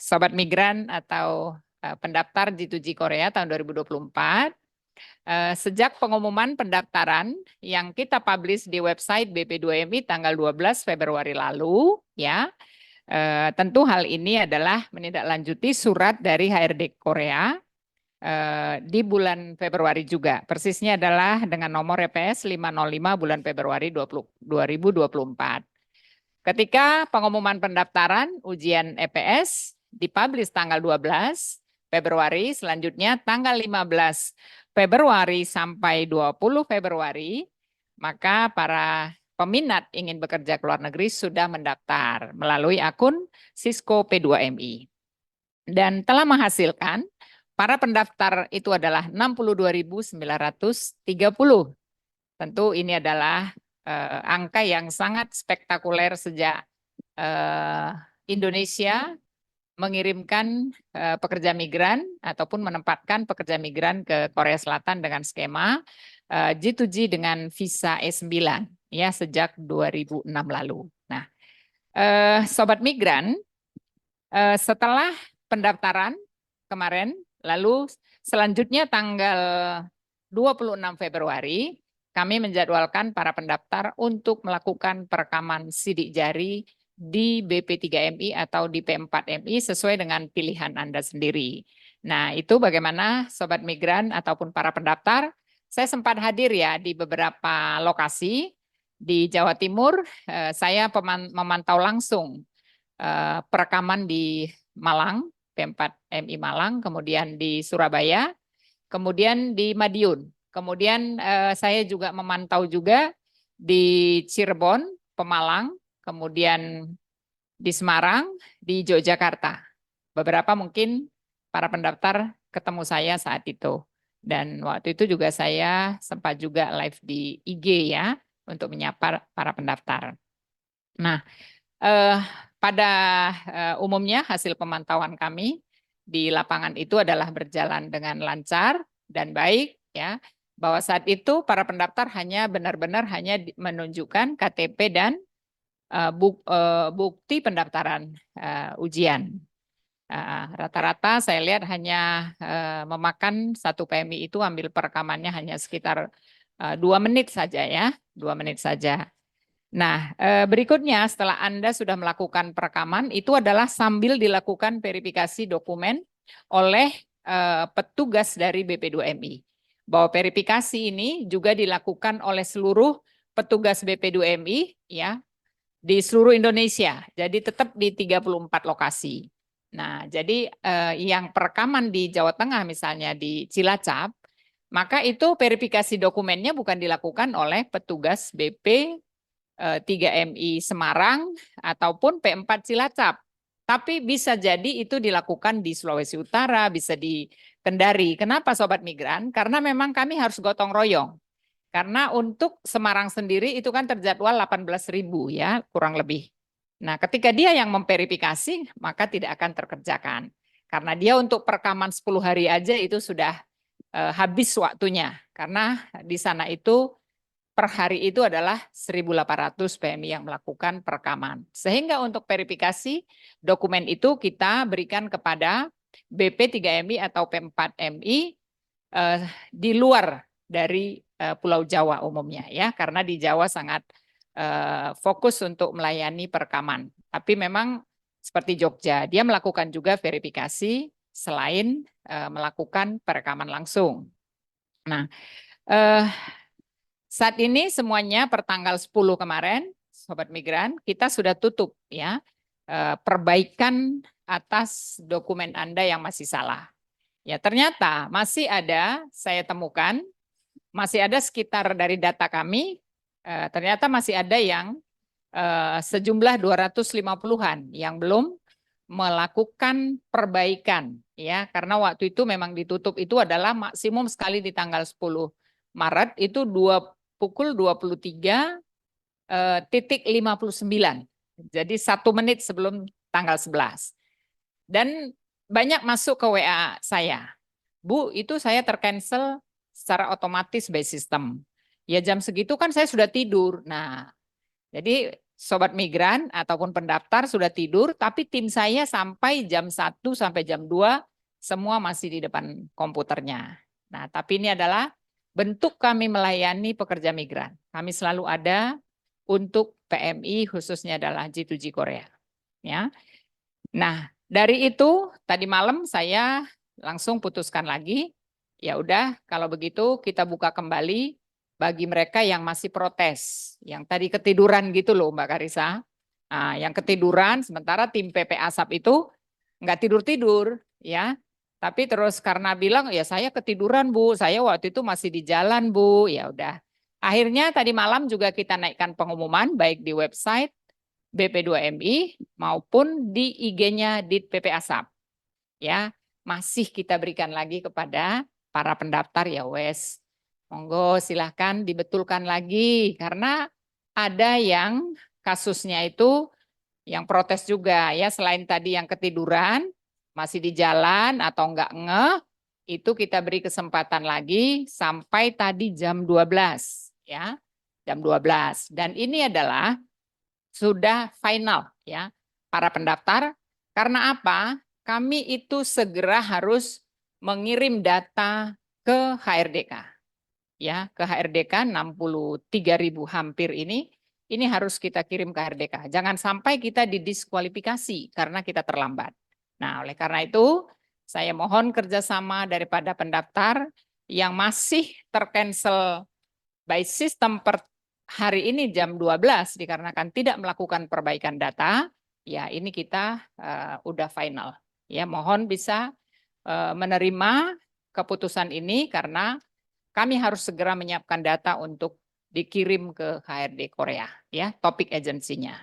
Sobat Migran atau pendaftar G2G Korea tahun 2024. Sejak pengumuman pendaftaran yang kita publish di website BP2MI tanggal 12 Februari lalu, ya, tentu hal ini adalah menindaklanjuti surat dari HRD Korea di bulan Februari juga. Persisnya adalah dengan nomor EPS 505 bulan Februari 2024. Ketika pengumuman pendaftaran ujian EPS dipublish tanggal 12 Februari, selanjutnya tanggal 15 Februari sampai 20 Februari, maka para peminat ingin bekerja ke luar negeri sudah mendaftar melalui akun Cisco P2MI. Dan telah menghasilkan, para pendaftar itu adalah 62.930. Tentu ini adalah angka yang sangat spektakuler sejak Indonesia mengirimkan pekerja migran ataupun menempatkan pekerja migran ke Korea Selatan dengan skema G2G dengan visa E9 ya sejak 2006 lalu. Nah, sobat migran, setelah pendaftaran kemarin, lalu selanjutnya tanggal 26 Februari kami menjadwalkan para pendaftar untuk melakukan perekaman sidik jari di BP3MI atau di P4MI sesuai dengan pilihan Anda sendiri. Nah, itu bagaimana Sobat Migran ataupun para pendaftar. Saya sempat hadir ya di beberapa lokasi di Jawa Timur. Saya memantau langsung perekaman di Malang, P4MI Malang, kemudian di Surabaya, kemudian di Madiun. Kemudian saya juga memantau juga di Cirebon, Pemalang, kemudian di Semarang, di Yogyakarta. Beberapa mungkin para pendaftar ketemu saya saat itu. Dan waktu itu juga saya sempat juga live di IG ya, untuk menyapa para pendaftar. Nah, pada umumnya hasil pemantauan kami di lapangan itu adalah berjalan dengan lancar dan baik ya, bahwa saat itu para pendaftar hanya benar-benar hanya menunjukkan KTP dan bukti pendaftaran ujian. Rata-rata saya lihat hanya memakan satu PMI itu ambil perekamannya hanya sekitar 2 menit saja ya, 2 menit saja. Nah, berikutnya setelah Anda sudah melakukan perekaman, itu adalah sambil dilakukan verifikasi dokumen oleh petugas dari BP2MI. Bahwa verifikasi ini juga dilakukan oleh seluruh petugas BP2MI ya di seluruh Indonesia. Jadi tetap di 34 lokasi. Nah, jadi yang perekaman di Jawa Tengah misalnya di Cilacap, maka itu verifikasi dokumennya bukan dilakukan oleh petugas BP 3MI Semarang ataupun P4 Cilacap. Tapi bisa jadi itu dilakukan di Sulawesi Utara, bisa di Kendari. Kenapa Sobat Migran? Karena memang kami harus gotong royong. Karena untuk Semarang sendiri itu kan terjadwal 18.000 ya, kurang lebih. Nah, ketika dia yang memverifikasi, maka tidak akan terkerjakan. Karena dia untuk perekaman 10 hari aja itu sudah habis waktunya. Karena di sana itu per hari itu adalah 1.800 PMI yang melakukan perekaman. Sehingga untuk verifikasi dokumen itu kita berikan kepada BP3MI atau P4MI di luar dari Pulau Jawa umumnya ya, karena di Jawa sangat fokus untuk melayani perekaman. Tapi memang seperti Jogja, dia melakukan juga verifikasi selain melakukan perekaman langsung. Nah, saat ini semuanya per tanggal 10 kemarin, Sobat Migran, kita sudah tutup ya perbaikan atas dokumen Anda yang masih salah. Ya, ternyata masih ada, saya temukan, masih ada sekitar dari data kami, ternyata masih ada yang sejumlah 250-an yang belum melakukan perbaikan ya, karena waktu itu memang ditutup itu adalah maksimum sekali di tanggal 10 Maret itu pukul 23.59. Jadi 1 menit sebelum tanggal 11. Dan banyak masuk ke WA saya. Bu, itu saya tercancel secara otomatis by system. Ya jam segitu kan saya sudah tidur. Nah, jadi sobat migran ataupun pendaftar sudah tidur, tapi tim saya sampai jam 1 sampai jam 2 semua masih di depan komputernya. Nah, tapi ini adalah bentuk kami melayani pekerja migran. Kami selalu ada untuk PMI khususnya adalah G2G Korea. Ya. Nah, dari itu tadi malam saya langsung putuskan lagi, ya udah kalau begitu kita buka kembali bagi mereka yang masih protes, yang tadi ketiduran gitu loh Mbak Karisa. Nah, yang ketiduran sementara tim PP ASAP itu nggak tidur-tidur ya. Tapi terus karena bilang ya saya ketiduran Bu, saya waktu itu masih di jalan Bu, ya udah. Akhirnya tadi malam juga kita naikkan pengumuman baik di website BP2MI maupun di IG-nya di PP ASAP. Ya, masih kita berikan lagi kepada para pendaftar ya wes. Monggo silahkan dibetulkan lagi karena ada yang kasusnya itu yang protes juga ya, selain tadi yang ketiduran masih di jalan atau enggak ngeh, itu kita beri kesempatan lagi sampai tadi jam 12 ya. Jam 12. Dan ini adalah sudah final ya para pendaftar. Karena apa? Kami itu segera harus mengirim data ke HRDK. Ya, ke HRDK 63.000 hampir ini harus kita kirim ke HRDK. Jangan sampai kita didiskualifikasi karena kita terlambat. Nah, oleh karena itu saya mohon kerjasama daripada pendaftar yang masih tercancel by sistem per hari ini jam 12 dikarenakan tidak melakukan perbaikan data, ya ini kita udah final. Ya, mohon bisa menerima keputusan ini karena kami harus segera menyiapkan data untuk dikirim ke HRD Korea, ya, topik agensinya.